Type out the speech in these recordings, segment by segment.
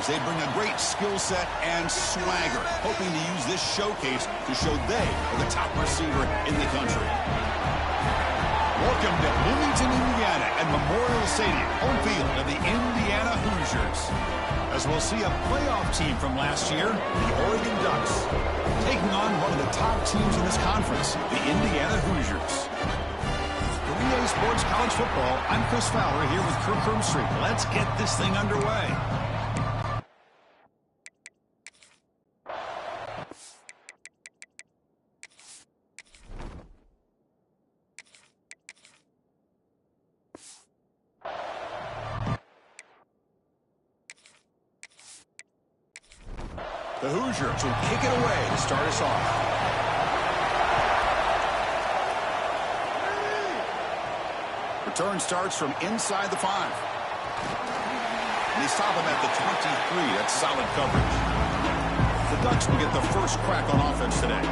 linebackers. They bring a great skill set and swagger, hoping to use this showcase to show they are the top receiver in the country. Welcome to Bloomington, Indiana, and Memorial Stadium, home field of the Indiana Hoosiers. As we'll see a playoff team from last year, the Oregon Ducks, taking on one of the top teams in this conference, the Indiana Hoosiers. For EA Sports College Football, I'm Chris Fowler here with Kirk Herbstreit. Let's get this thing underway. The Hoosiers will kick it away to start us off. Return starts from inside the 5. And they stop him at the 23. That's solid coverage. The Ducks will get the first crack on offense today.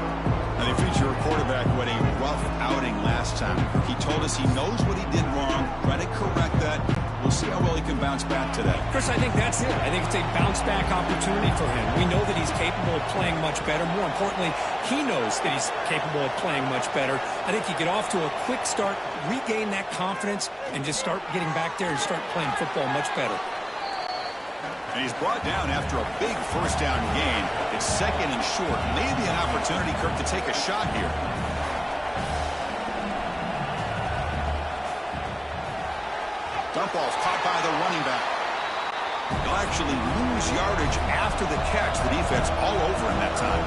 And they feature a quarterback who had a rough outing last time. He told us he knows what he did wrong, trying to correct that. We'll see how well he can bounce back today. Chris, I think that's it. I think it's a bounce-back opportunity for him. We know that he's capable of playing much better. More importantly, he knows that he's capable of playing much better. I think he get off to a quick start, regain that confidence, and just start getting back there and start playing football much better. And he's brought down after a big first down gain. It's second and short. Maybe an opportunity, Kirk, to take a shot here. Dump ball's caught by the running back. He'll actually lose yardage after the catch. The defense all over him that time.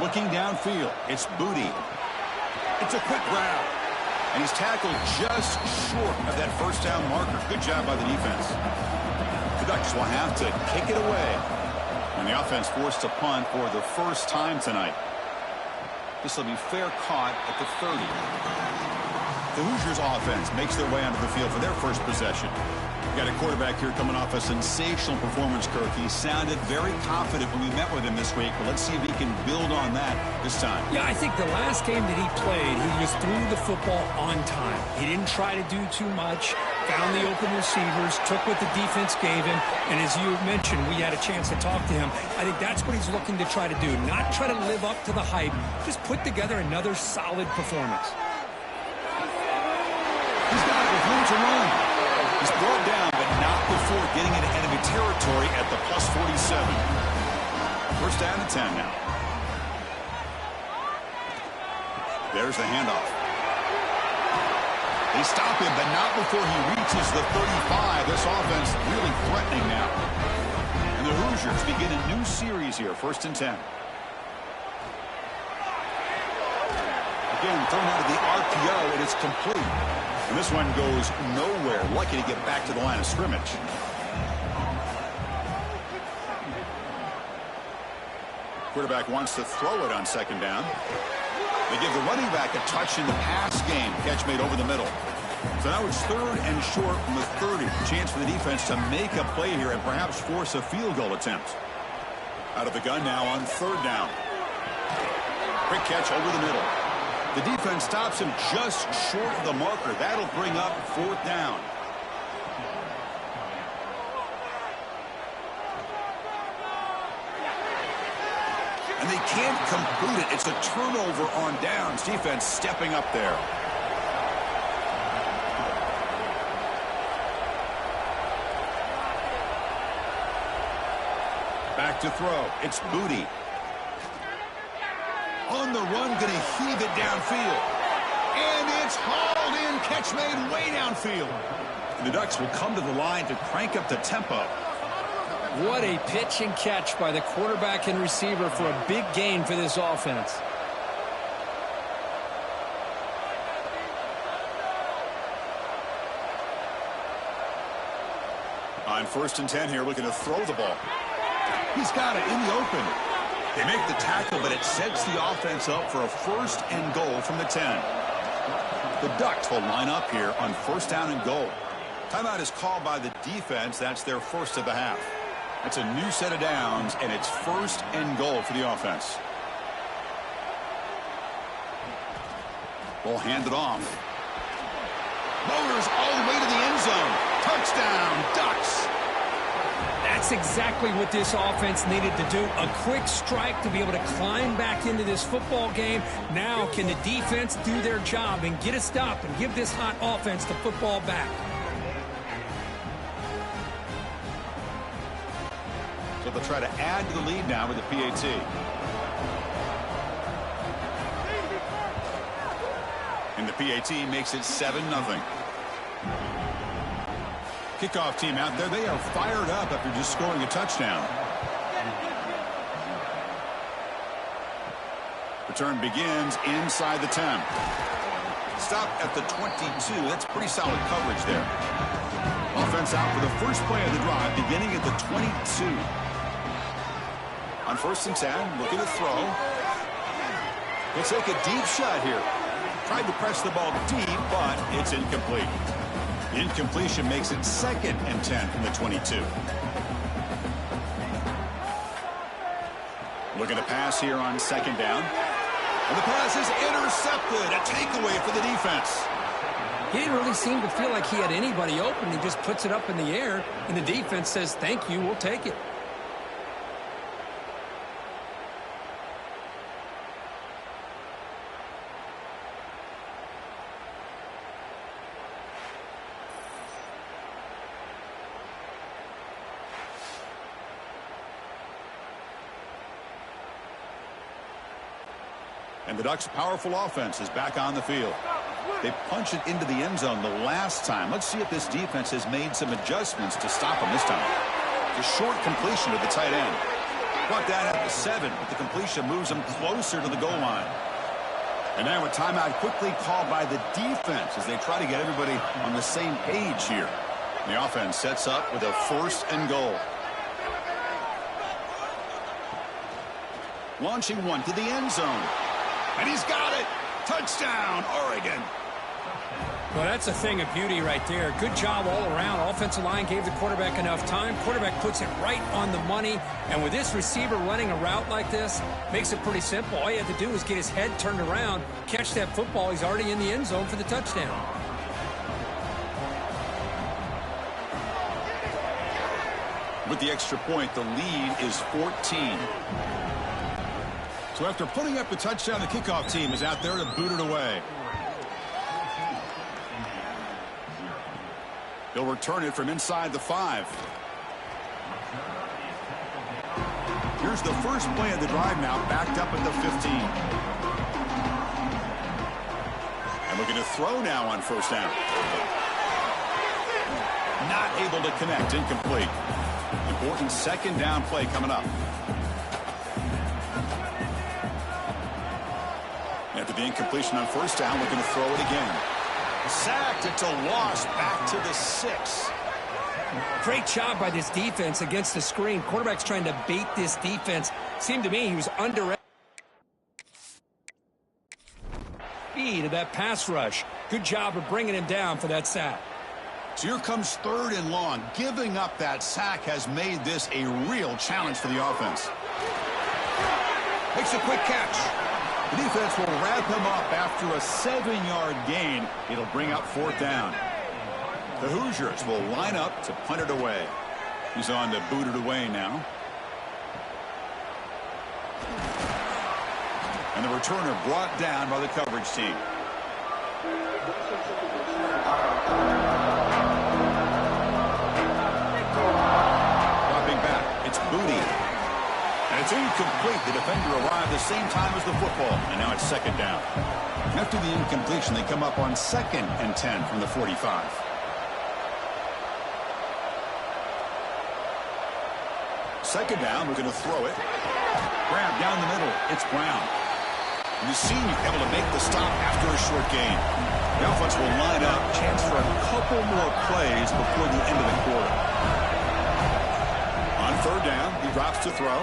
Looking downfield, it's Booty. It's a quick grab. And he's tackled just short of that first down marker. Good job by the defense. The Ducks will have to kick it away. And the offense forced to punt for the first time tonight. This will be fair caught at the 30. The Hoosiers offense makes their way onto the field for their first possession. Got a quarterback here coming off a sensational performance, Kirk. He sounded very confident when we met with him this week, but let's see if he can build on that this time. Yeah, I think the last game that he played, he just threw the football on time. He didn't try to do too much, found the open receivers, took what the defense gave him, and as you mentioned, we had a chance to talk to him. I think that's what he's looking to try to do, not try to live up to the hype, just put together another solid performance. He's got it with room to run. He's brought down, but not before getting into enemy territory at the plus 47. First down and 10 now. There's the handoff. They stop him, but not before he reaches the 35. This offense really threatening now. And the Hoosiers begin a new series here, first and 10. Again, thrown out of the RPO, and it's complete. And this one goes nowhere. Lucky to get back to the line of scrimmage. Quarterback wants to throw it on second down. They give the running back a touch in the pass game. Catch made over the middle. So now it's third and short from the 30. Chance for the defense to make a play here and perhaps force a field goal attempt. Out of the gun now on third down. Quick catch over the middle. The defense stops him just short of the marker. That'll bring up fourth down. And they can't complete it. It's a turnover on downs. Defense stepping up there. Back to throw. It's Booty. On the run, going to heave it downfield. And it's hauled in. Catch made way downfield. The Ducks will come to the line to crank up the tempo. What a pitch and catch by the quarterback and receiver for a big gain for this offense. On first and 10 here, looking to throw the ball. He's got it in the open. They make the tackle, but it sets the offense up for a first and goal from the 10. The Ducks will line up here on first down and goal. Timeout is called by the defense. That's their first of the half. That's a new set of downs, and it's first and goal for the offense. Ball handed off. Motors all the way to the end zone. Touchdown, Ducks. That's exactly what this offense needed to do. A quick strike to be able to climb back into this football game. Now can the defense do their job and get a stop and give this hot offense the football back? So they'll try to add to the lead now with the PAT. And the PAT makes it 7-0. Kickoff team out there, they are fired up after just scoring a touchdown. Return begins inside the 10. Stop at the 22. That's pretty solid coverage there. Offense out for the first play of the drive, beginning at the 22. On 1st and 10, looking to throw. He'll take a deep shot here. Tried to press the ball deep, but it's incomplete. The incompletion makes it 2nd and 10 from the 22. Looking to pass here on 2nd down. And the pass is intercepted. A takeaway for the defense. He didn't really seem to feel like he had anybody open. He just puts it up in the air, and the defense says, thank you, we'll take it. And the Ducks' powerful offense is back on the field. They punch it into the end zone the last time. Let's see if this defense has made some adjustments to stop them this time. The short completion to the tight end. Brought that at the 7, but the completion moves them closer to the goal line. And now a timeout quickly called by the defense as they try to get everybody on the same page here. The offense sets up with a 1st and goal. Launching one to the end zone. And he's got it. Touchdown, Oregon. Well, that's a thing of beauty right there. Good job all around. Offensive line gave the quarterback enough time. Quarterback puts it right on the money. And with this receiver running a route like this, makes it pretty simple. All you have to do is get his head turned around, catch that football. He's already in the end zone for the touchdown. With the extra point, the lead is 14. So after putting up the touchdown, the kickoff team is out there to boot it away. They'll return it from inside the 5. Here's the first play of the drive now, backed up at the 15. And looking to throw now on 1st down. Not able to connect, incomplete. Important 2nd down play coming up. After the incompletion on 1st down, looking to throw it again. Sacked. It's a loss back to the 6. Great job by this defense against the screen. Quarterback's trying to bait this defense. Seemed to me he was under speed of that pass rush. Good job of bringing him down for that sack. So here comes 3rd and long. Giving up that sack has made this a real challenge for the offense. Makes a quick catch. The defense will wrap him up after a 7-yard gain. It'll bring up 4th down. The Hoosiers will line up to punt it away. He's on to boot it away now. And the returner brought down by the coverage team. Dropping back, it's Booty. And it's incomplete. The defender arrived the same time as the football. And now it's 2nd down. After the incompletion, they come up on 2nd and 10 from the 45. Second down, we're going to throw it. Grab down the middle. It's Brown. And the senior able to make the stop after a short gain. The offense will line up. Chance for a couple more plays before the end of the quarter. On 3rd down, he drops to throw.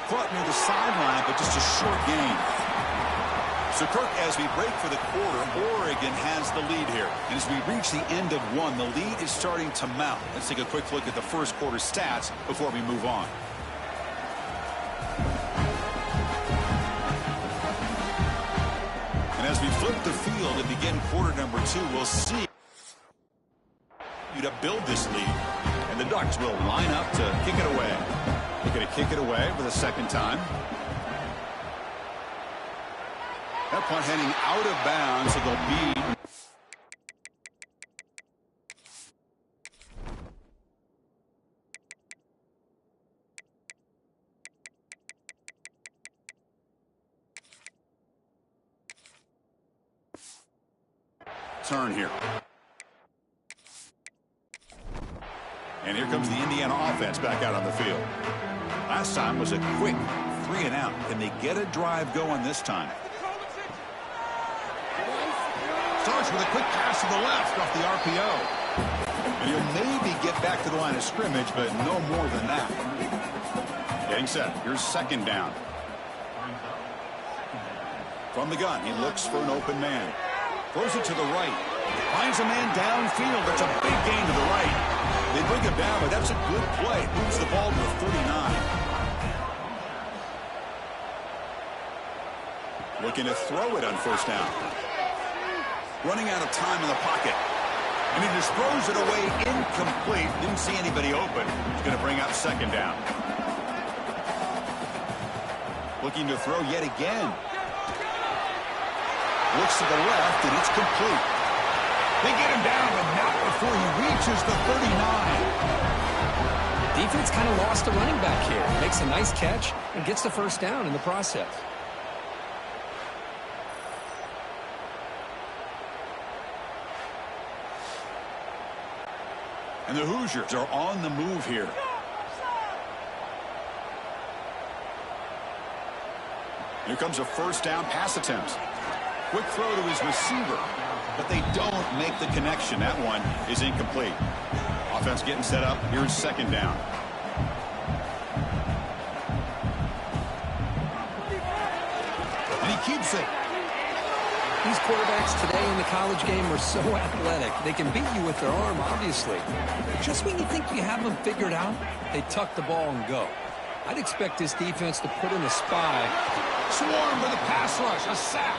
Caught near the sideline, but just a short gain. So, Kirk, as we break for the quarter, Oregon has the lead here. And as we reach the end of 1, the lead is starting to mount. Let's take a quick look at the first quarter stats before we move on. And begin quarter number 2. We'll see you to build this lead. And the Ducks will line up to kick it away. They're going to kick it away for the second time. That punt heading out of bounds, so they'll be... turn here. And here comes the Indiana offense back out on the field. Last time was a quick 3 and out. Can they get a drive going this time? Starts with a quick pass to the left off the RPO. And he'll maybe get back to the line of scrimmage, but no more than that. Getting set. Here's second down. From the gun, he looks for an open man. Throws it to the right. Finds a man downfield. That's a big gain to the right. They bring him down, but that's a good play. Moves the ball to the 39. Looking to throw it on first down. Running out of time in the pocket. And he just throws it away incomplete. Didn't see anybody open. He's going to bring up second down. Looking to throw yet again. Looks to the left, and it's complete. They get him down, but not before he reaches the 39. Defense kind of lost a running back here. Makes a nice catch and gets the first down in the process. And the Hoosiers are on the move here. Here comes a first down pass attempt. Quick throw to his receiver, but they don't make the connection. That one is incomplete. Offense getting set up. Here's second down. And he keeps it. These quarterbacks today in the college game are so athletic. They can beat you with their arm, obviously. But just when you think you have them figured out, they tuck the ball and go. I'd expect this defense to put in a spy. Swarm with a pass rush, a sack.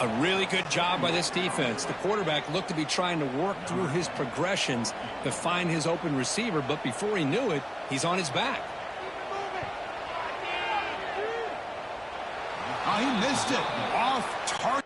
A really good job by this defense. The quarterback looked to be trying to work through his progressions to find his open receiver, but before he knew it, he's on his back. Oh, he missed it. Off target.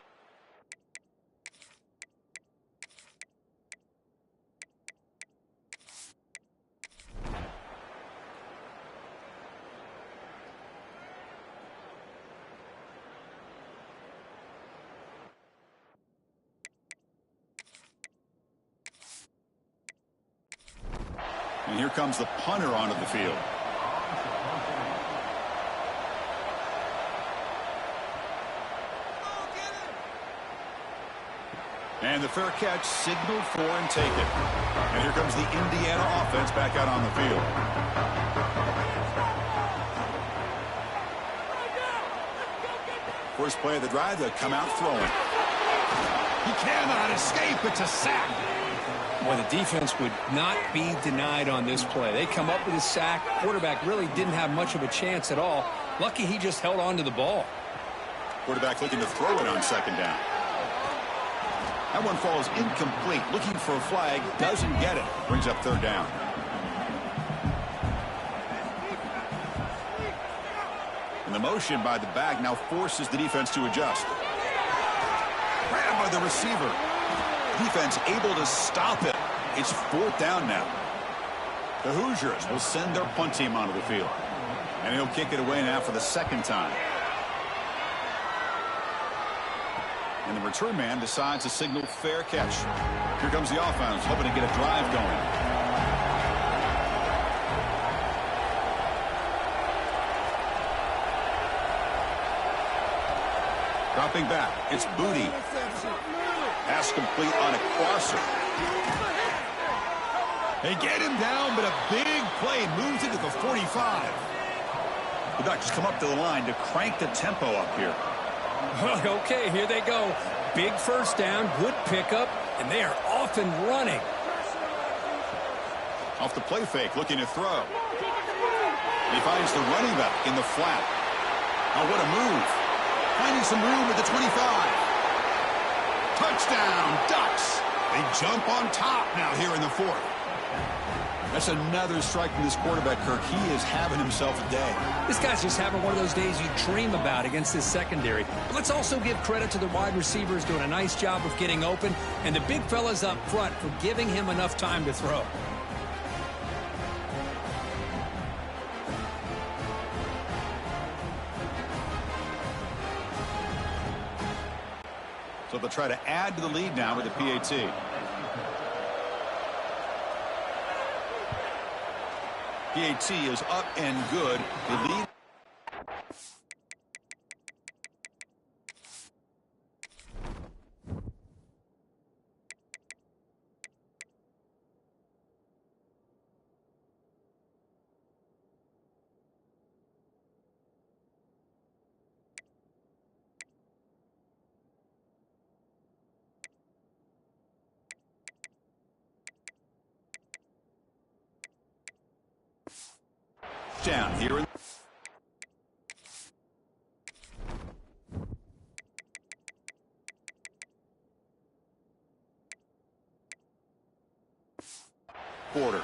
And here comes the punter onto the field. And the fair catch signaled for and taken. And here comes the Indiana offense back out on the field. First play of the drive, they'll come out throwing. He cannot escape. It's a sack. Boy, the defense would not be denied on this play. They come up with a sack. Quarterback really didn't have much of a chance at all. Lucky he just held on to the ball. Quarterback looking to throw it on second down. That one falls incomplete. Looking for a flag. Doesn't get it. Brings up third down. And the motion by the back now forces the defense to adjust. Grabbed by the receiver. Defense able to stop it. It's fourth down now. The Hoosiers will send their punt team onto the field. And he'll kick it away now for the second time. And the return man decides to signal fair catch. Here comes the offense, hoping to get a drive going. Dropping back, it's Booty. Pass complete on a crosser. They get him down, but a big play moves into the 45. The Ducks come up to the line to crank the tempo up here. Okay, here they go. Big first down, good pickup, and they are off and running. Off the play fake, looking to throw. He finds the running back in the flat. Oh, what a move. Finding some room at the 25. Touchdown, Ducks. They jump on top now here in the fourth. That's another strike from this quarterback, Kirk. He is having himself a day. This guy's just having one of those days you dream about against this secondary. But let's also give credit to the wide receivers doing a nice job of getting open, and the big fellas up front for giving him enough time to throw. So they'll try to add to the lead now with the PAT. PAT is up and good. The lead. Down here in quarter.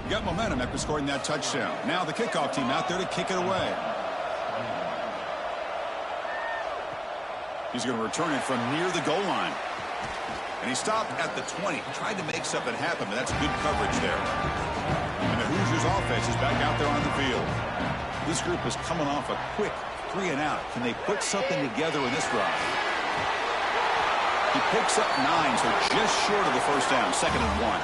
Got momentum after scoring that touchdown. Now the kickoff team out there to kick it away. He's going to return it from near the goal line. And he stopped at the 20. Tried to make something happen, but that's good coverage there. And the Hoosiers offense is back out there on the field. This group is coming off a quick 3-and-out. Can they put something together in this drive? He picks up 9, so just short of the first down. 2nd and 1.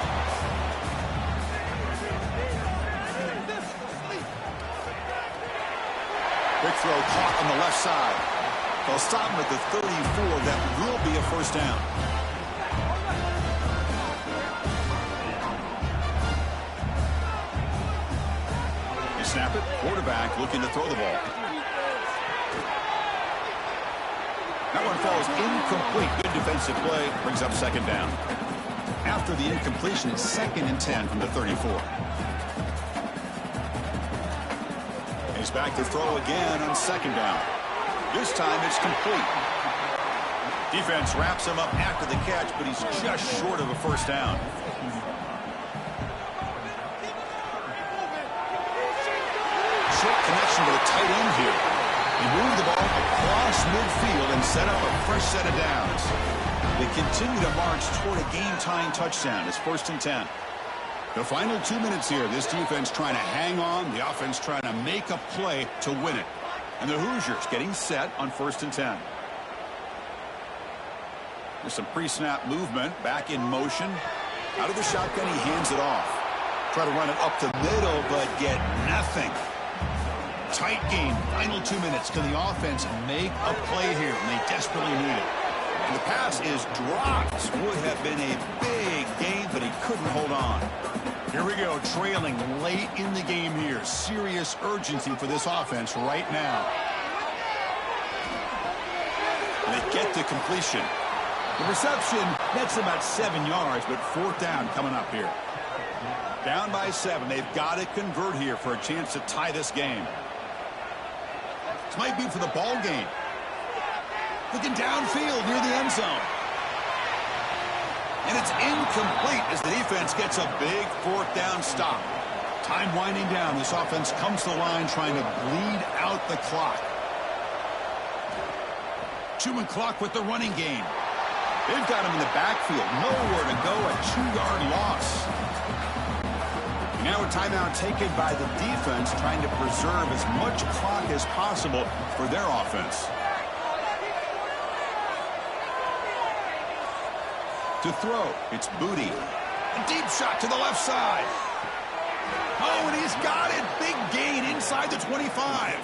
Quick throw caught on the left side. They'll stop him at the 34. That will be a first down. Snap it. Quarterback looking to throw the ball. That one falls incomplete. Good defensive play. Brings up 2nd down. After the incompletion, it's 2nd and 10 from the 34. He's back to throw again on 2nd down. This time it's complete. Defense wraps him up after the catch, but he's just short of a first down. Connection with a tight end here. He moved the ball across midfield and set up a fresh set of downs. They continue to march toward a game-tying touchdown. It's 1st and 10. The final 2 minutes here. This defense trying to hang on. The offense trying to make a play to win it. And the Hoosiers getting set on 1st and 10. There's some pre-snap movement. Back in motion. Out of the shotgun, he hands it off. Try to run it up the middle, but get nothing. Tight game. Final 2 minutes. Can the offense make a play here? And they desperately need it. And the pass is dropped. Would have been a big game, but he couldn't hold on. Here we go. Trailing late in the game here. Serious urgency for this offense right now. And they get the completion. The reception, that's about 7 yards, but 4th down coming up here. Down by 7. They've got to convert here for a chance to tie this game. This might be for the ball game. Looking downfield near the end zone. And it's incomplete as the defense gets a big 4th down stop. Time winding down. This offense comes to the line trying to bleed out the clock. Chewing clock with the running game. They've got him in the backfield. Nowhere to go. A 2-yard loss. Now a timeout taken by the defense trying to preserve as much clock as possible for their offense. To throw, it's Booty. A deep shot to the left side. Oh, and he's got it. Big gain inside the 25.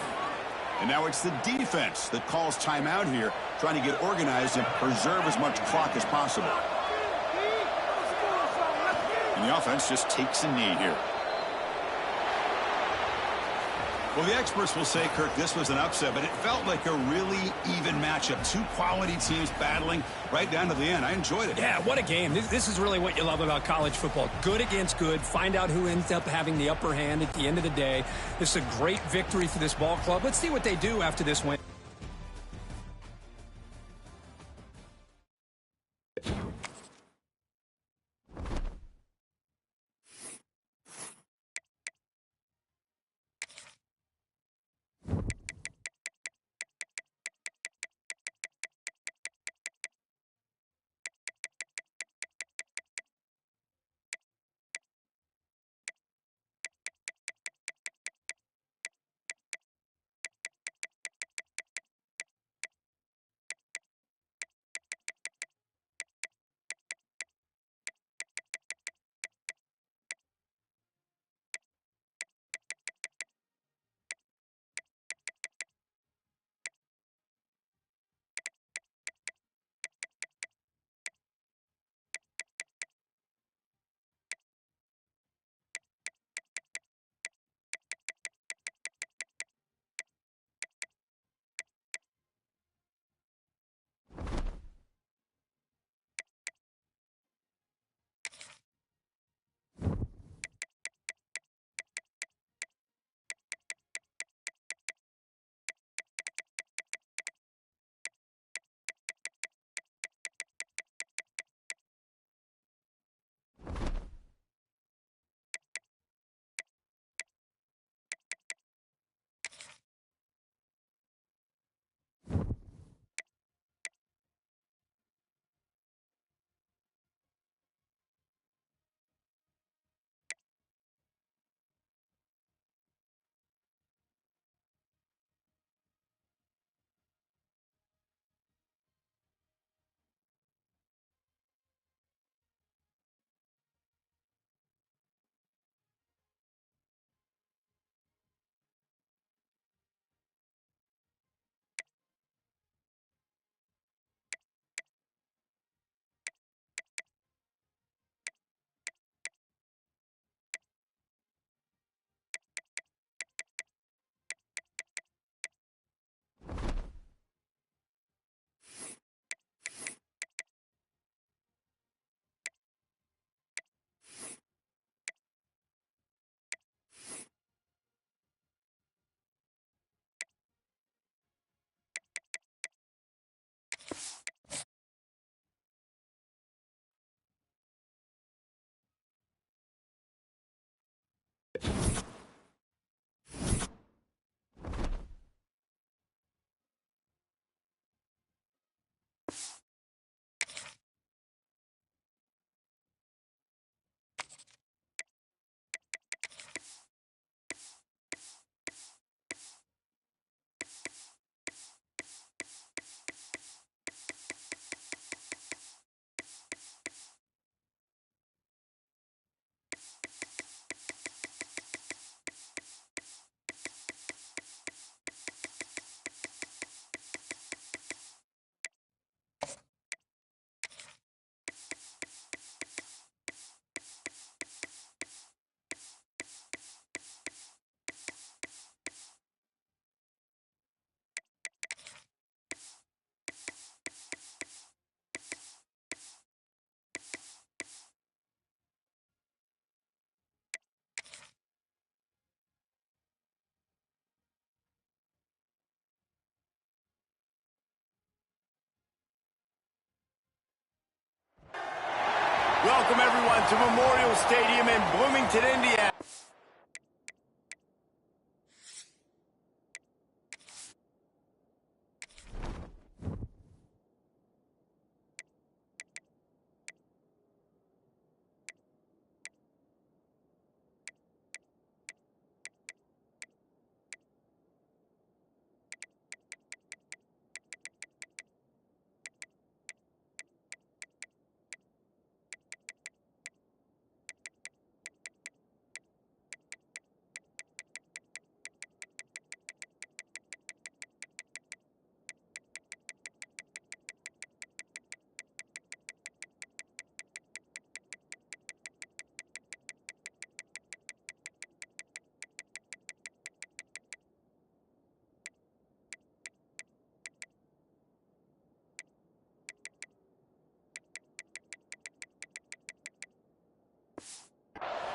And now it's the defense that calls timeout here, trying to get organized and preserve as much clock as possible. And the offense just takes a knee here. Well, the experts will say, Kirk, this was an upset, but it felt like a really even matchup. 2 quality teams battling right down to the end. I enjoyed it. Yeah, what a game. This is really what you love about college football. Good against good. Find out who ends up having the upper hand at the end of the day. This is a great victory for this ball club. Let's see what they do after this win. Welcome, everyone, to Memorial Stadium in Bloomington, Indiana.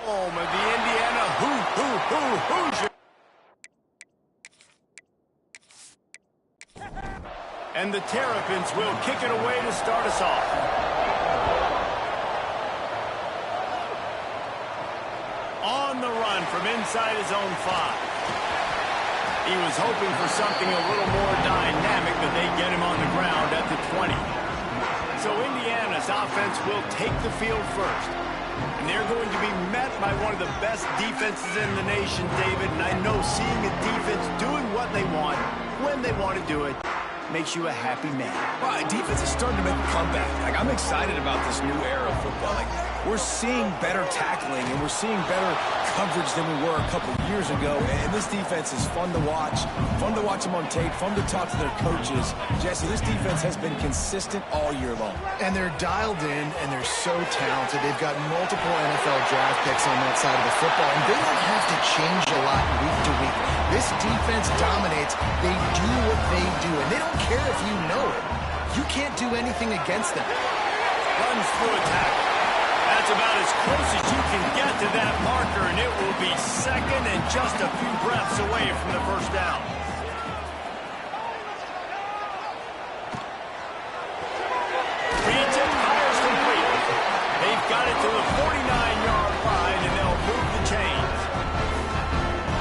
Home of the Indiana Hoosiers. And the Terrapins will kick it away to start us off. On the run from inside his own 5. He was hoping for something a little more dynamic, but they get him on the ground at the 20. So Indiana's offense will take the field first. And they're going to be met by one of the best defenses in the nation, David. And I know seeing a defense doing what they want, when they want to do it, makes you a happy man. Well, defense is starting to make a comeback. Like, I'm excited about this new era of football. Like, we're seeing better tackling, and we're seeing better coverage than we were a couple years ago. And this defense is fun to watch them on tape, fun to talk to their coaches. Jesse, this defense has been consistent all year long. And they're dialed in, and they're so talented. They've got multiple NFL draft picks on that side of the football, and they don't have to change a lot week to week. This defense dominates. They do what they do, and they don't care if you know it. You can't do anything against them. Runs through a tackle. That's about as close as you can get to that marker, and it will be second and just a few breaths away from the first down. Reads it, fires completely. They've got it to the 49-yard line, and they'll move the chains.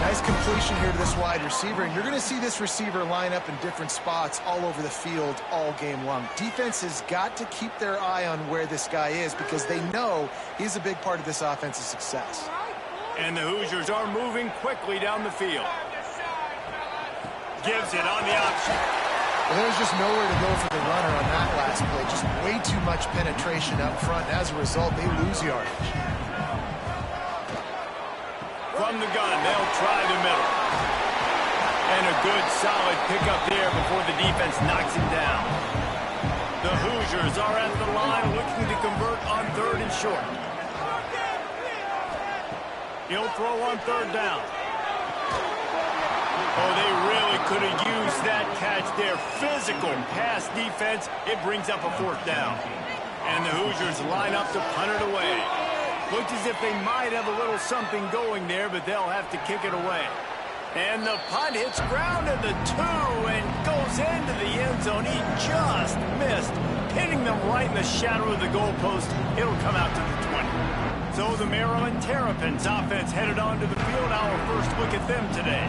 Nice completion here to this wide receiver, and you're going to see this receiver line up in different spots all over the field all game long. Defense has got to keep their eye on where this guy is because they know he's a big part of this offense's success. And the Hoosiers are moving quickly down the field. Gives it on the option. Well, there's just nowhere to go for the runner on that last play. Just way too much penetration up front. As a result, they lose yardage. From the gun, they'll try the middle. And a good, solid pickup there before the defense knocks him down. The Hoosiers are at the line looking to convert on 3rd and short. He'll throw on 3rd down. Oh, they really could have used that catch there. Physical pass defense. It brings up a 4th down. And the Hoosiers line up to punt it away. Looks as if they might have a little something going there, but they'll have to kick it away. And the punt hits ground at the 2 and goes into the end zone. He just missed, hitting them right in the shadow of the goalpost. It'll come out to the 20. So the Maryland Terrapins offense headed onto the field. Our first look at them today.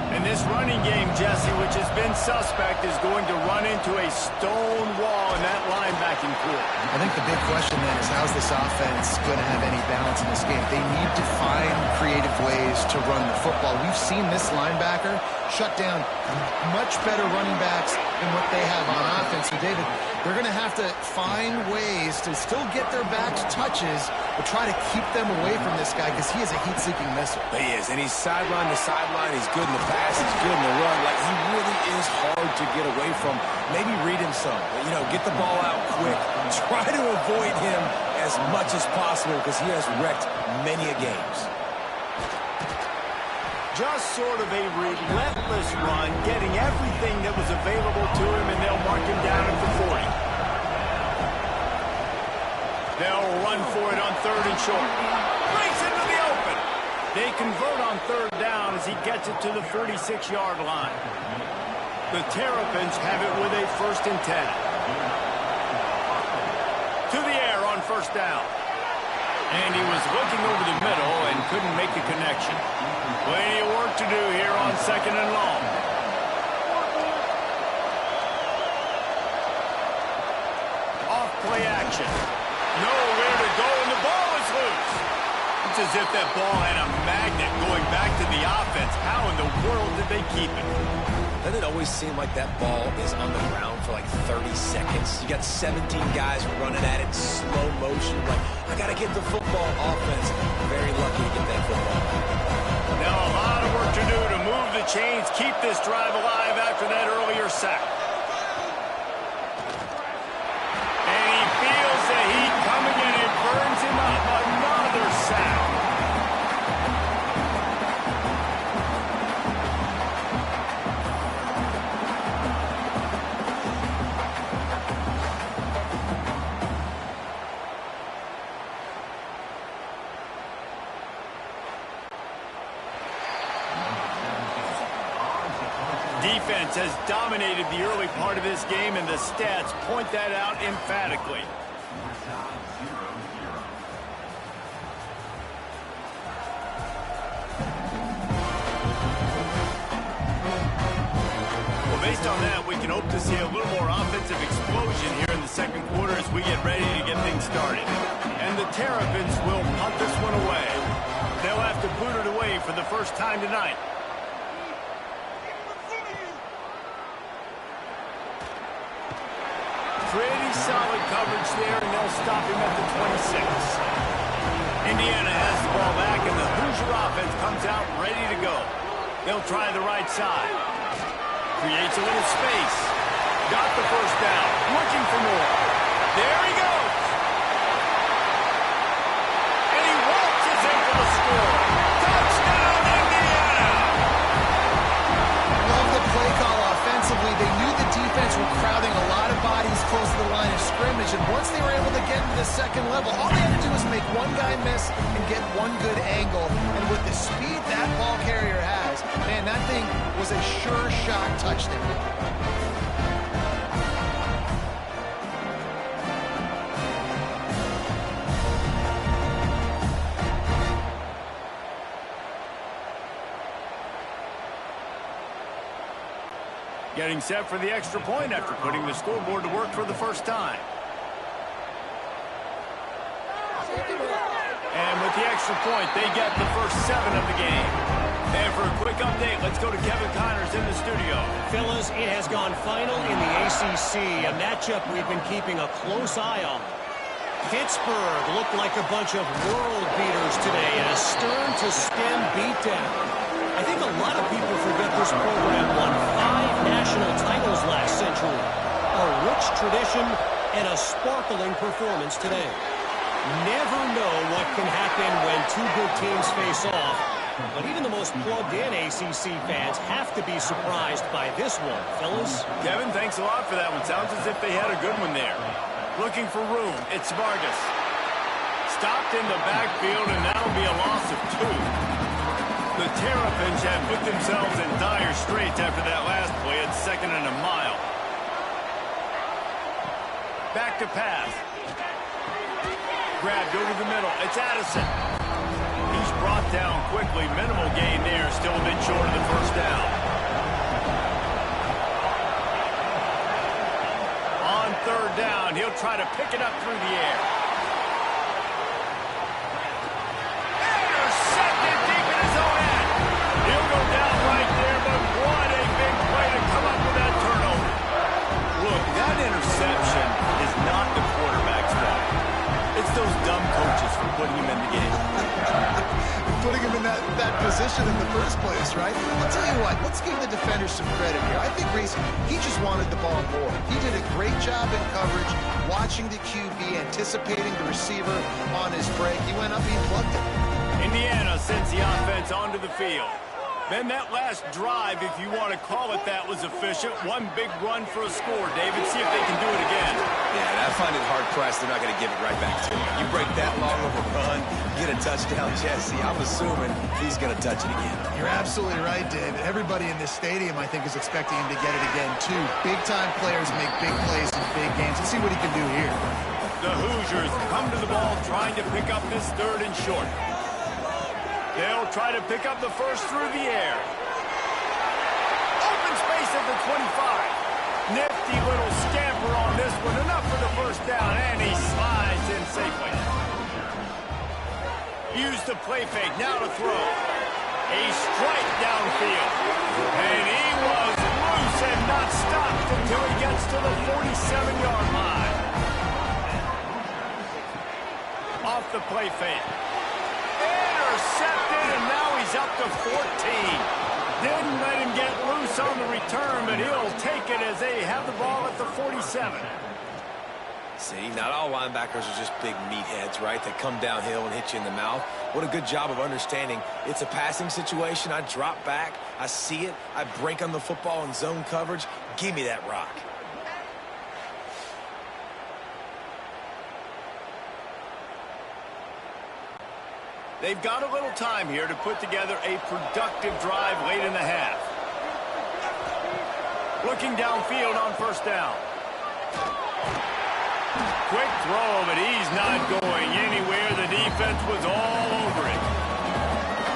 And this running game, Jesse, which has been suspect, is going to run into a stone wall in that linebacking core. I think the big question then is how's this offense going to have any balance in this game? They need to find creative ways to run the football. We've seen this linebacker shut down much better running backs than what they have on offense. So, David, they're going to have to find ways to still get their backs touches, but try to keep them away from this guy because he is a heat-seeking missile. He is, and he's sideline to sideline. He's good in the pass. He's good in the run. Like, he really is hard to get away from. Maybe read him some. You know, get the ball out quick. Try to avoid him as much as possible because he has wrecked many a games. Just sort of a relentless run, getting everything that was available to him, and they'll mark him down at the 40. They'll run for it on 3rd and short. Breaks into the open. They convert on 3rd down as he gets it to the 46-yard line. The Terrapins have it with a 1st and 10. To the air on 1st down. And he was looking over the middle and couldn't make the connection. Plenty of work to do here on 2nd and long. Off play action. Nowhere to go, and the ball is loose. It's as if that ball had a magnet going back to the offense. How in the world did they keep it? Doesn't it always seem like that ball is on the ground for like 30 seconds? You got 17 guys running at it in slow motion. Like, I got to get the football. Offense, very lucky to get that football. Now a lot of work to do to move the chains, keep this drive alive after that earlier sack. And he feels the heat coming and it burns him up. Another sack. Defense has dominated the early part of this game, and the stats point that out emphatically. Well, based on that, we can hope to see a little more offensive explosion here in the second quarter as we get ready to get things started. And the Terrapins will punt this one away. They'll have to boot it away for the first time tonight. Pretty solid coverage there, and they'll stop him at the 26. Indiana has the ball back, and the Hoosier offense comes out ready to go. They'll try the right side. Creates a little space. Got the first down. Looking for more. There he goes. And he waltzes in for the score. Touchdown, Indiana! Love the play call offensively. They knew the defense were crowding a lot of bodies close to the line of scrimmage, and once they were able to get to the second level, all they had to do was make one guy miss and get one good angle. And with the speed that ball carrier has, man, that thing was a sure shot touchdown. Getting set for the extra point after putting the scoreboard to work for the first time. And with the extra point, they get the first 7 of the game. And for a quick update, let's go to Kevin Connors in the studio. Fellas, it has gone final in the ACC, a matchup we've been keeping a close eye on. Pittsburgh looked like a bunch of world beaters today in a stern-to-stem beatdown. I think a lot of people forget this program won 5 national titles last century. A rich tradition and a sparkling performance today. Never know what can happen when two good teams face off, but even the most plugged-in ACC fans have to be surprised by this one, fellas. Kevin, thanks a lot for that one. Sounds as if they had a good one there. Looking for room, it's Vargas. Stopped in the backfield, and that'll be a loss of 2. The Terrapins have put themselves in dire straits after that last play at 2nd and a mile. Back to pass. Grabbed over the middle. It's Addison. He's brought down quickly. Minimal gain there. Still a bit short of the first down. On 3rd down, he'll try to pick it up through the air. Intercepted deep in his own end. He'll go down right there, but what a big play to come up with that turnover. Look, that interception is not the quarterback's fault. It's those dumb coaches for putting him in the game. Putting him in that position in the first place, right? I'll tell you what, let's give the defenders some credit here. I think Reese, he just wanted the ball more. He did a great job in coverage, watching the QB, anticipating the receiver on his break. He went up, he plugged it. Indiana sends the offense onto the field. Then that last drive, if you want to call it that, was efficient. One big run for a score. David, see if they can do it again. Yeah, and I find it hard-pressed they're not going to give it right back to him. You break that long of a run, get a touchdown, Jesse, I'm assuming he's going to touch it again. You're absolutely right, David. Everybody in this stadium, I think, is expecting him to get it again, too. Big-time players make big plays in big games. Let's see what he can do here. The Hoosiers come to the ball trying to pick up this 3rd and short. They'll try to pick up the first through the air. Open space at the 25. Nifty little scamper on this one. Enough for the first down, and he slides in safely. Use the play fake. Now to throw. A strike downfield. And he was loose and not stopped until he gets to the 47-yard line. Off the play fake. Intercepted, and now he's up to 14. Didn't let him get loose on the return, but he'll take it as they have the ball at the 47. See, not all linebackers are just big meatheads, right? They come downhill and hit you in the mouth. What a good job of understanding it's a passing situation. I drop back, I see it, I break on the football in zone coverage. Give me that rock. They've got a little time here to put together a productive drive late in the half. Looking downfield on first down. Quick throw, but he's not going anywhere. The defense was all over it.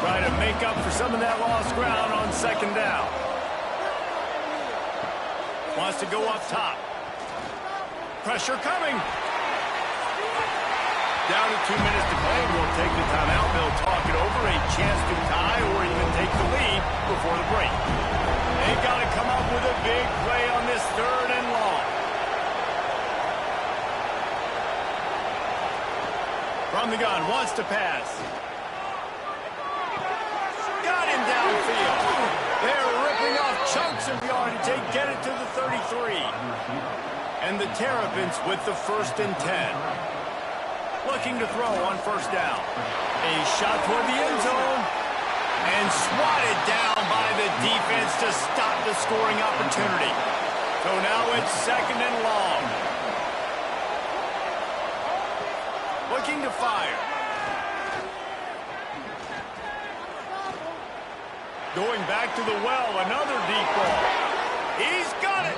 Try to make up for some of that lost ground on second down. Wants to go up top. Pressure coming. Down to 2 minutes to play. We'll take the timeout. They'll talk it over. A chance to tie or even take the lead before the break. They've got to come up with a big play on this 3rd and long. From the gun, wants to pass. Got him downfield. They're ripping off chunks of yardage. They get it to the 33. And the Terrapins with the 1st and 10. Looking to throw on first down. A shot toward the end zone. And swatted down by the defense to stop the scoring opportunity. So now it's 2nd and long. Looking to fire. Going back to the well, another deep ball. He's got it.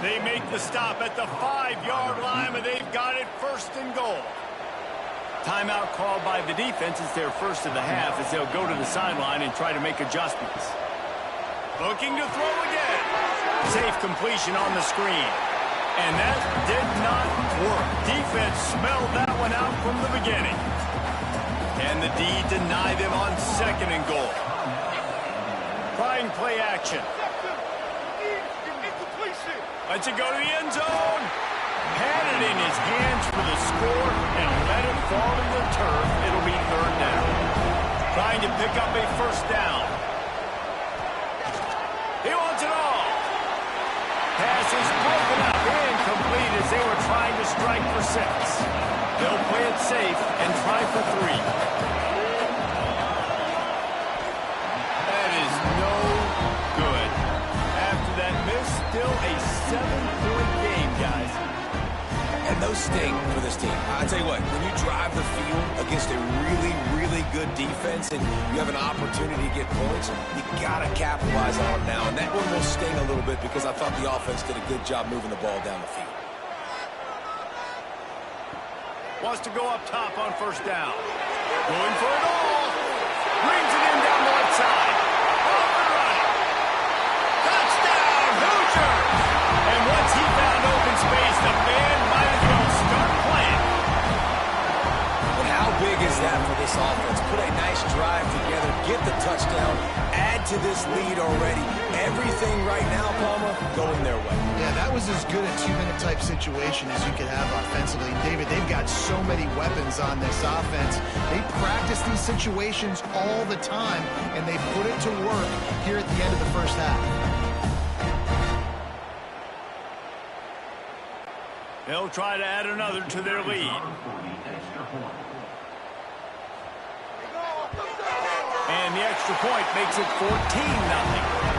They make the stop at the 5-yard line, but they've got it 1st and goal. Timeout called by the defense. It's their first of the half as they'll go to the sideline and try to make adjustments. Looking to throw again. Safe completion on the screen. And that did not work. Defense smelled that one out from the beginning. And the D deny them on 2nd and goal. Trying play action. Lets it go to the end zone. Had it in his hands for the score and let it fall to the turf. It'll be 3rd down. Trying to pick up a first down. He wants it all. Pass is broken up, incomplete as they were trying to strike for 6. They'll play it safe and try for 3. That is no good. After that miss, still a 7-point game, guys. And those sting for this team. I tell you what, when you drive the field against a really, really good defense and you have an opportunity to get points, you got to capitalize on it now. And that one will sting a little bit because I thought the offense did a good job moving the ball down the field. Wants to go up top on first down. Going for it all. Brings it in down the right side. Off and running. Touchdown, Hoosiers! And once he found open space, the band might as well start playing. But how big is that for this offense? Put a nice drive together, get the touchdown, add to this lead already. Everything right now, Palmer, going their way. Yeah, that was as good a 2-minute type situation as you could have offensively. David, they've got so many weapons on this offense. They practice these situations all the time, and they put it to work here at the end of the first half. They'll try to add another to their lead. And the extra point makes it 14-0.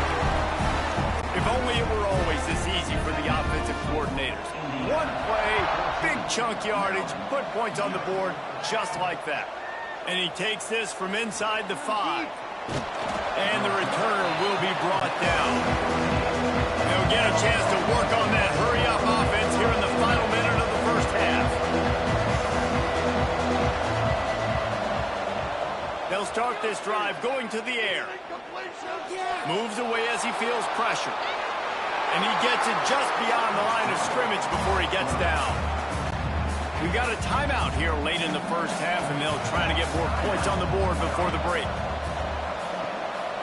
If only it were always this easy for the offensive coordinators. One play, big chunk yardage, put points on the board just like that. And he takes this from inside the 5. And the returner will be brought down. They'll get a chance to work on that hurry-up offense here in the final minute of the first half. start this drive going to the air. Moves away as he feels pressure. And he gets it just beyond the line of scrimmage before he gets down. We got a timeout here late in the first half, and they'll try to get more points on the board before the break.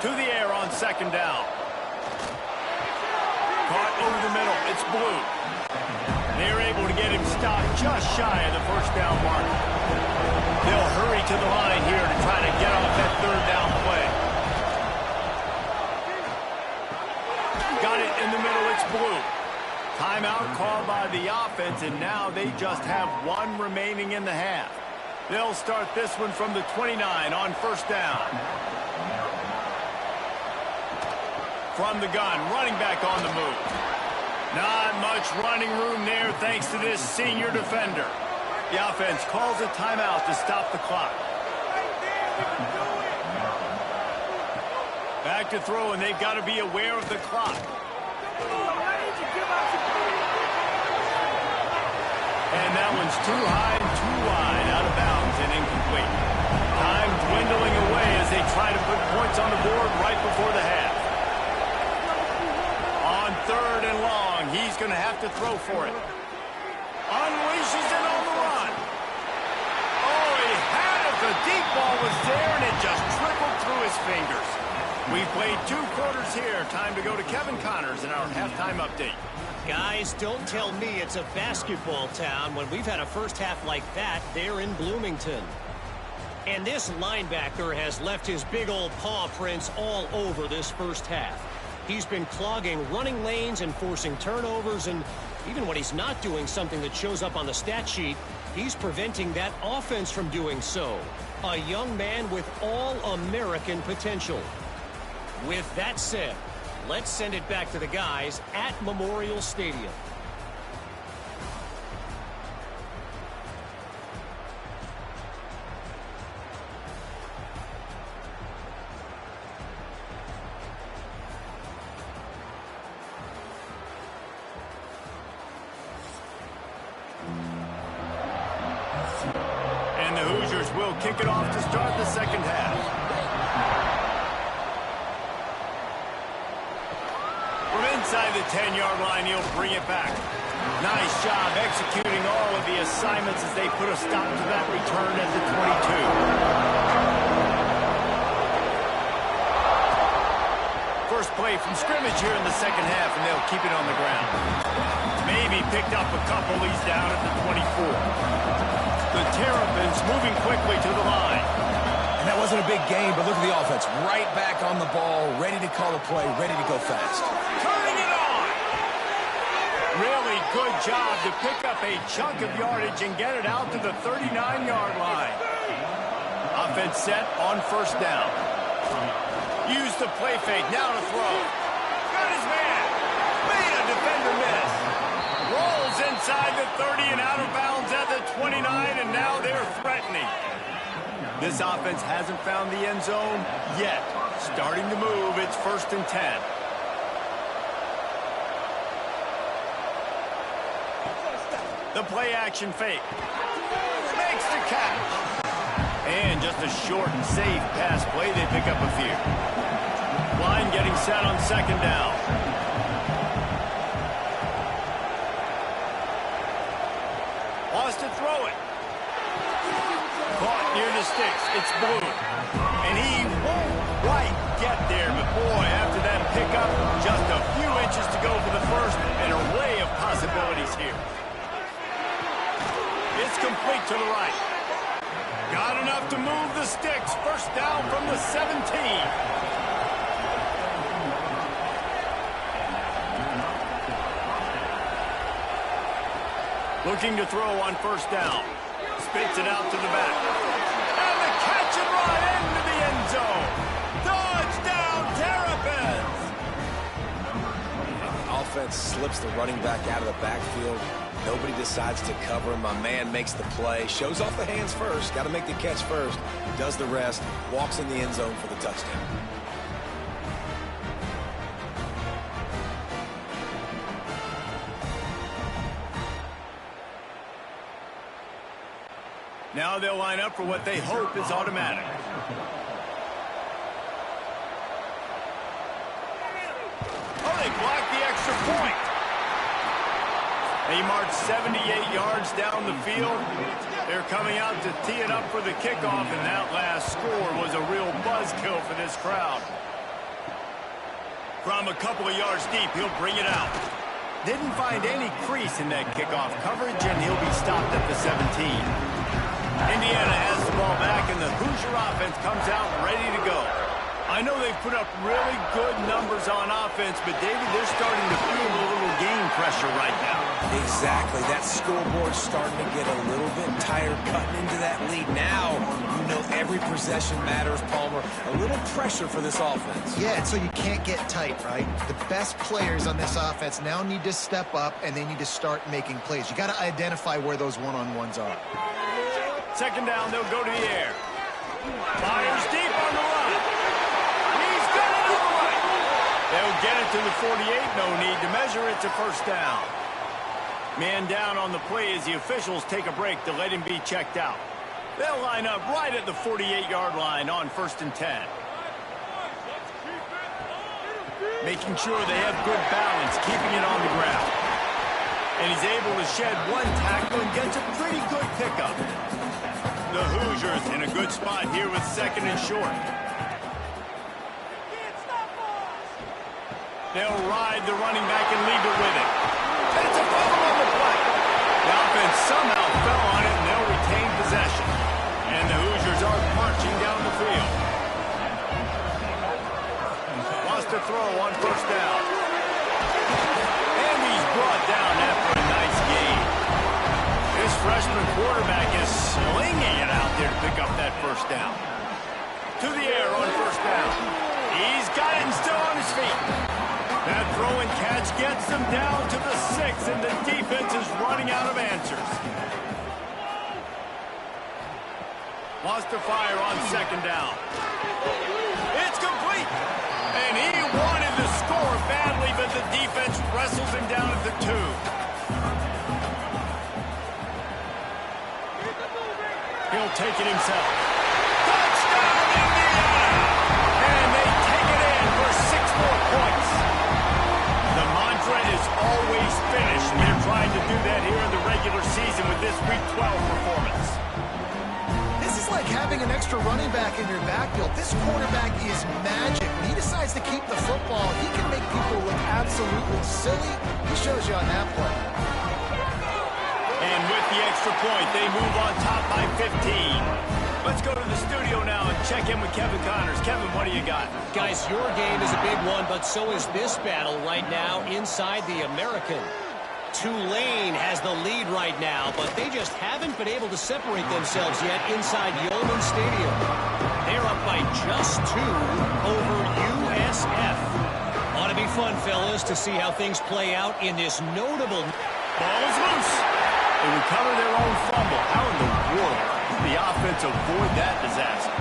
To the air on second down. Caught over the middle. It's Blue. They're able to get him stopped just shy of the first down mark. They'll hurry to the line here to try to get off that third down play. Got it in the middle. It's Blue. Timeout called by the offense, and now they just have one remaining in the half. They'll start this one from the 29 on first down. From the gun, running back on the move. Not much running room there thanks to this senior defender. The offense calls a timeout to stop the clock. Back to throw, and they've got to be aware of the clock. And that one's too high and too wide, out of bounds and incomplete. Time dwindling away as they try to put points on the board right before the half. On third and long, he's going to have to throw for it. Unleashes it on the run. Oh, he had it. The deep ball was there, and it just trickled through his fingers. We played 2 quarters here. Time to go to Kevin Connors in our halftime update. Guys, don't tell me it's a basketball town when we've had a first half like that there in Bloomington. And this linebacker has left his big old paw prints all over this first half. He's been clogging running lanes and forcing turnovers, and even when he's not doing something that shows up on the stat sheet, he's preventing that offense from doing so. A young man with all-American potential. With that said, let's send it back to the guys at Memorial Stadium. And the Hoosiers will kick it off to start the second half. From inside the 10-yard line, he'll bring it back. Nice job executing all of the assignments as they put a stop to that return at the 22. First play from scrimmage here in the second half, and they'll keep it on the ground. Maybe picked up a couple. He's down at the 24. The Terrapins moving quickly to the line. And that wasn't a big game, but look at the offense. Right back on the ball, ready to call a play, ready to go fast. Turning it on! Really good job to pick up a chunk of yardage and get it out to the 39-yard line. Offense set on first down. Use the play fake, now to throw. Got his man. Made a defender miss. Rolls inside the 30 and out of bounds at the 29, and now they're threatening. This offense hasn't found the end zone yet. Starting to move, it's 1st and 10. The play action fake. Makes the catch. And just a short and safe pass play. They pick up a few. Line getting set on second down. Wants to throw it. Caught near the sticks. It's Blue. And he won't quite get there. But boy, after that pickup, just a few inches to go for the first, and an array of possibilities here. It's complete to the right. Got enough to move the sticks. First down from the 17. Looking to throw on first down. Spits it out to the back. And the catch and run into the end zone. Touchdown, Terrapins! Offense slips the running back out of the backfield. Nobody decides to cover him. My man makes the play. Shows off the hands first. Got to make the catch first. Does the rest. Walks in the end zone for the touchdown. Now they'll line up for what they hope is automatic. they blocked the extra point. They marched 78 yards down the field. They're coming out to tee it up for the kickoff, and that last score was a real buzzkill for this crowd. From a couple of yards deep, he'll bring it out. Didn't find any crease in that kickoff coverage, and he'll be stopped at the 17. Indiana has the ball back, and the Hoosier offense comes out ready to go. I know they've put up really good numbers on offense, but, David, they're starting to feel a little game pressure right now. Exactly. That scoreboard's starting to get a little bit tired cutting into that lead. Now, you know every possession matters, Palmer. A little pressure for this offense. Yeah, and so you can't get tight, right? The best players on this offense now need to step up, and they need to start making plays. You got to identify where those one-on-ones are. Second down, they'll go to the air. Fires deep on the run. He's got it all right. They'll get it to the 48. No need to measure. It's a first down. Man down on the play as the officials take a break to let him be checked out. They'll line up right at the 48-yard line on 1st and 10. Making sure they have good balance, keeping it on the ground. And he's able to shed one tackle and gets a pretty good pickup. The Hoosiers in a good spot here with 2nd and short. They'll ride the running back and leave it with it. It's a fumble on the play. The offense somehow fell on it, and they'll retain possession. And the Hoosiers are marching down the field. Wants to throw on 1st down. And he's brought down after a nice gain. This freshman quarterback is slinging it out there to pick up that 1st down. To the air on 1st down. He's got it and still on his feet. That throw and catch gets them down to the 6, and the defense is running out of answers. Wants to fire on 2nd down. It's complete. And he wanted to score badly, but the defense wrestles him down at the 2. He'll take it himself. Touchdown, Indiana! And they take it in for 6 more points. The mantra is always finish, and they're trying to do that here in the regular season with this Week 12 performance. This is like having an extra running back in your backfield. This quarterback is magic. When he decides to keep the football, he can make people look absolutely silly. He shows you on that play. And with the extra point, they move on top by 15. Let's go to the studio now and check in with Kevin Connors. Kevin, what do you got? Guys, your game is a big one, but so is this battle right now inside the American. Tulane has the lead right now, but they just haven't been able to separate themselves yet inside Yeoman Stadium. They're up by just 2 over USF. Ought to be fun, fellas, to see how things play out in this notable... Ball is loose. They recover their own fumble. How in the world did the offense avoid that disaster?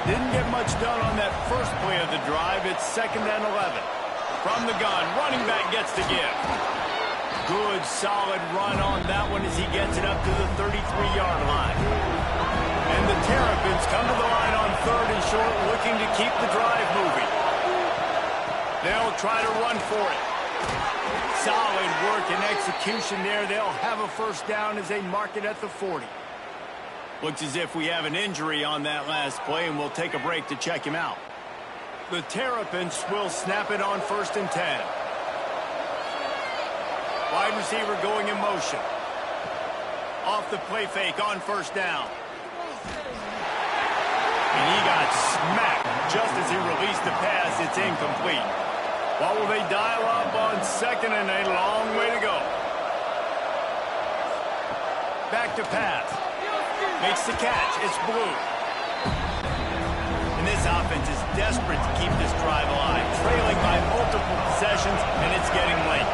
Didn't get much done on that first play of the drive. It's 2nd and 11. From the gun, running back gets the give. Good, solid run on that one as he gets it up to the 33-yard line. And the Terrapins come to the line on 3rd and short, looking to keep the drive moving. They'll try to run for it. Solid work and execution there. They'll have a 1st down as they mark it at the 40. Looks as if we have an injury on that last play, and we'll take a break to check him out. The Terrapins will snap it on 1st and 10. Wide receiver going in motion. Off the play fake on 1st down. And he got smacked just as he released the pass. It's incomplete. What will they dial up on 2nd and a long way to go? Back to pass. Makes the catch. It's Blue. And this offense is desperate to keep this drive alive. Trailing by multiple possessions, and it's getting late.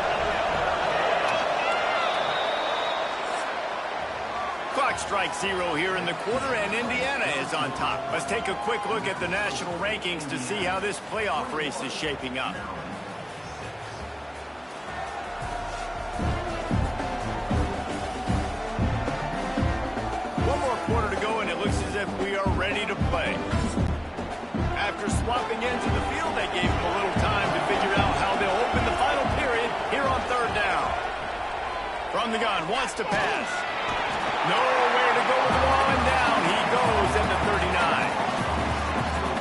Clock strikes 0 here in the quarter, and Indiana is on top. Let's take a quick look at the national rankings to see how this playoff race is shaping up. One more quarter to go, and it looks as if we are ready to play. After swapping into the field, they gave them a little time to figure out how they'll open the wants to pass. Nowhere to go with the ball, and down he goes at the 39.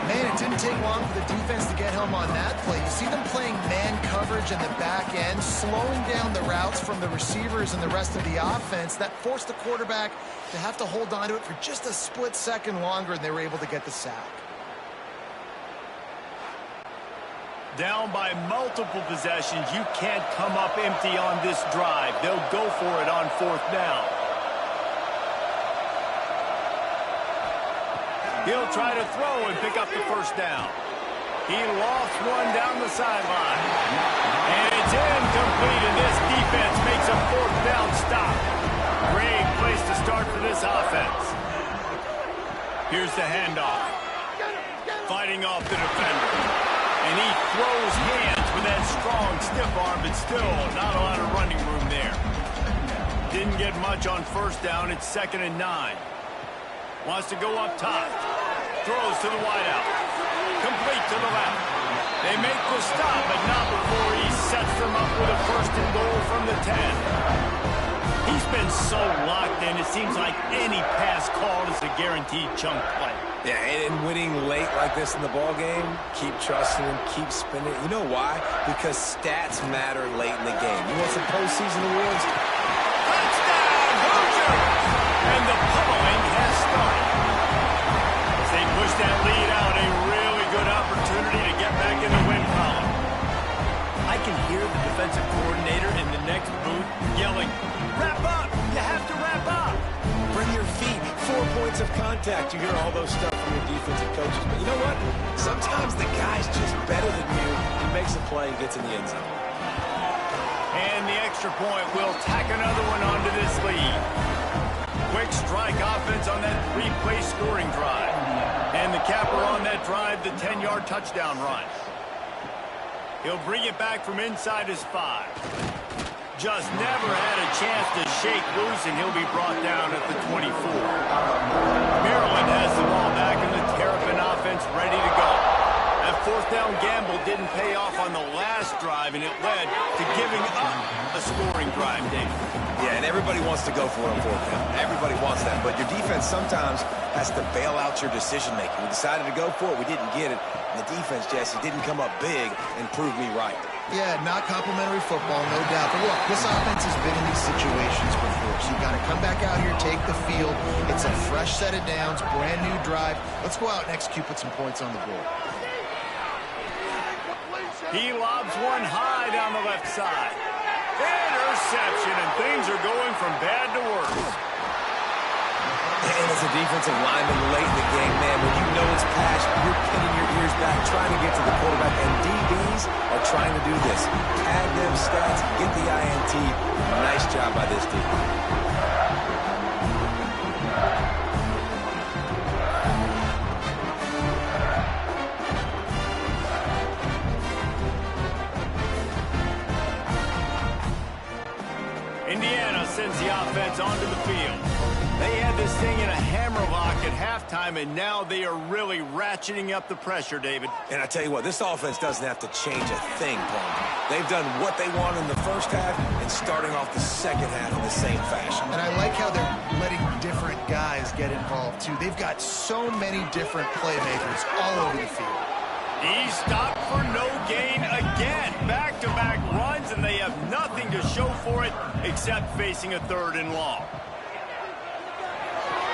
Man, it didn't take long for the defense to get home on that play. You see them playing man coverage in the back end, slowing down the routes from the receivers and the rest of the offense. That forced the quarterback to have to hold on to it for just a split second longer, and they were able to get the sack. Down by multiple possessions, you can't come up empty on this drive. They'll go for it on 4th down. He'll try to throw and pick up the 1st down. He lost one down the sideline. And it's incomplete, and this defense makes a 4th down stop. Great place to start for this offense. Here's the handoff. Fighting off the defender. And he throws hands with that strong, stiff arm, but still not a lot of running room there. Didn't get much on 1st down. It's 2nd and 9. Wants to go up top. Throws to the wideout. Complete to the left. They make the stop, but not before he sets them up with a 1st and goal from the 10. He's been so locked in, it seems like any pass called is a guaranteed chunk play. Yeah, and winning late like this in the ball game, keep trusting him, keep spinning. You know why? Because stats matter late in the game. You want some postseason awards? Touchdown, Hoosiers! And the pummeling has started. As they push that lead out, a really good opportunity to get back in the win column. I can hear the defensive coordinator in the next booth yelling, "Wrap up! You have to wrap up!" Bring your feet, 4 points of contact. You hear all those stuff from your defensive coaches. But you know what? Sometimes the guy's just better than you. He makes a play and gets in the end zone. And the extra point will tack another one onto this lead. Quick strike offense on that 3-play scoring drive. And the capper on that drive, the 10-yard touchdown run. He'll bring it back from inside his 5. Just never had a chance to shake loose, and he'll be brought down at the 24. Maryland has the ball back, and the Terrapin offense ready to go. That 4th down gamble didn't pay off on the last drive, and it led to giving up a scoring drive, Dave. Yeah, and everybody wants to go for it on 4th down. Everybody wants that, but your defense sometimes has to bail out your decision-making. We decided to go for it. We didn't get it. And the defense, Jesse, didn't come up big and prove me right. Yeah, not complimentary football, no doubt. But look, this offense has been in these situations before, so you got to come back out here, take the field. It's a fresh set of downs, brand new drive. Let's go out and execute, put some points on the board. He lobs one high down the left side. Interception, and things are going from bad to worse. And as a defensive lineman late in the game, man, when you know it's pass, you're pinning your ears back, trying to get to the quarterback, and DBs are trying to do this. Tag them stats, get the INT. Nice job by this defense. Indiana sends the offense onto the field. They had this thing in a hammerlock at halftime, and now they are really ratcheting up the pressure, David. And I tell you what, this offense doesn't have to change a thing, Paul. They've done what they want in the first half and starting off the second half in the same fashion. And I like how they're letting different guys get involved, too. They've got so many different playmakers all over the field. He stopped for no gain again. Back-to-back runs, and they have nothing to show for it except facing a 3rd and long.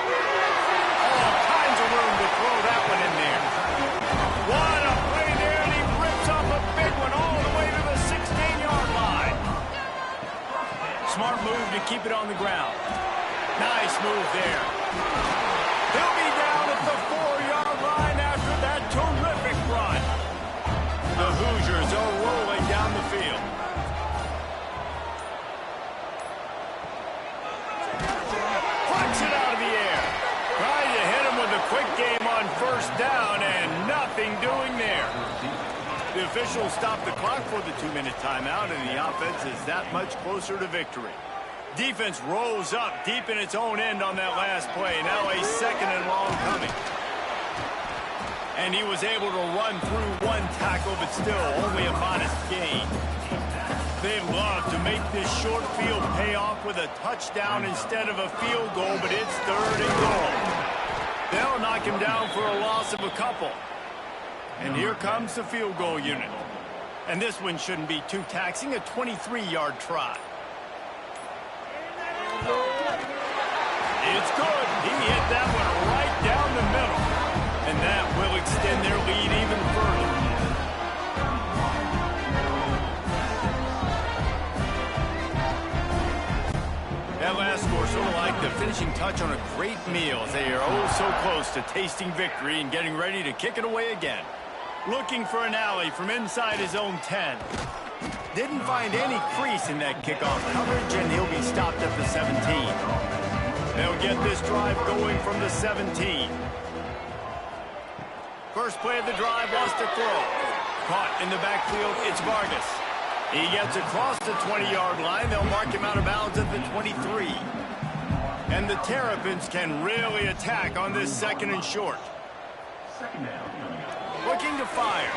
All kinds of room to throw that one in there. What a play there, and he rips off a big one all the way to the 16-yard line. Smart move to keep it on the ground. Nice move there. He'll be down at the 4-yard line after that terrific run. The Hoosiers are rolling down the field. Flips it out of the air. Trying to hit him with a quick game on 1st down, and nothing doing there. The officials stopped the clock for the 2-minute timeout, and the offense is that much closer to victory. Defense rolls up deep in its own end on that last play. Now a 2nd and long coming. And he was able to run through one tackle, but still only a modest gain. They love to make this short field pay off with a touchdown instead of a field goal, but it's 3rd and goal. They'll knock him down for a loss of a couple. And here comes the field goal unit. And this one shouldn't be too taxing, a 23-yard try. It's good. He hit that one right down the middle. And that will extend their lead even further. That last score sort of like the finishing touch on a great meal as they are oh so close to tasting victory and getting ready to kick it away again. Looking for an alley from inside his own 10. Didn't find any crease in that kickoff coverage, and he'll be stopped at the 17. They'll get this drive going from the 17. First play of the drive, lost a throw. Caught in the backfield, it's Vargas. He gets across the 20-yard line. They'll mark him out of bounds at the 23. And the Terrapins can really attack on this 2nd and short. Looking to fire.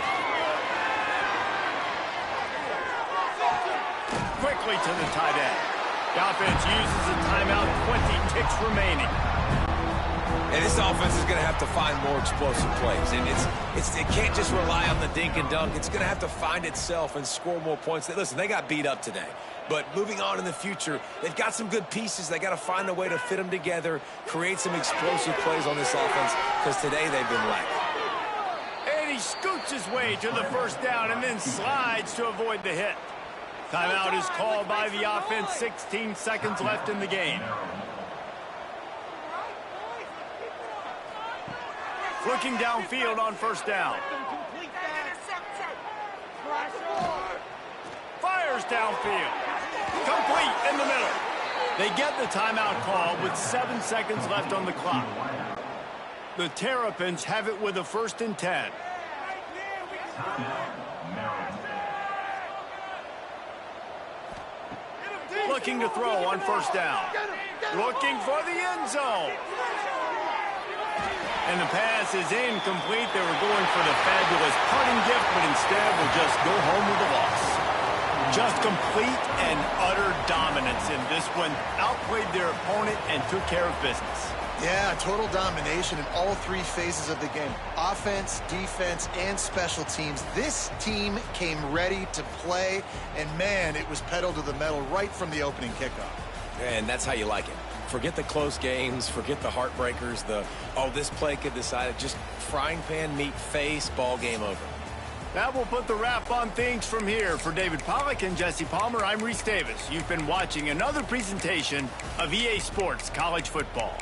Quickly to the tight end. The offense uses a timeout, 20 ticks remaining. And this offense is going to have to find more explosive plays. And it can't just rely on the dink and dunk. It's going to have to find itself and score more points. Listen, they got beat up today. But moving on in the future, they've got some good pieces. They got to find a way to fit them together, create some explosive plays on this offense, because today they've been lacking. And he scoots his way to the first down and then slides to avoid the hit. Timeout is called by the offense. 16 seconds left in the game. Looking downfield on first down. Fires downfield. Complete in the middle. They get the timeout call with 7 seconds left on the clock. The Terrapins have it with a 1st and 10. Looking to throw on first down. Looking for the end zone. And the pass is incomplete. They were going for the fabulous parting gift, but instead will just go home with a loss. Just complete and utter dominance in this one. Outplayed their opponent and took care of business. Yeah, total domination in all 3 phases of the game. Offense, defense, and special teams. This team came ready to play, and man, it was pedal to the metal right from the opening kickoff. And that's how you like it. Forget the close games, forget the heartbreakers, this play could decide it. Just frying pan meet face, ball game over. That will put the wrap on things from here. For David Pollack and Jesse Palmer, I'm Reese Davis. You've been watching another presentation of EA Sports College Football.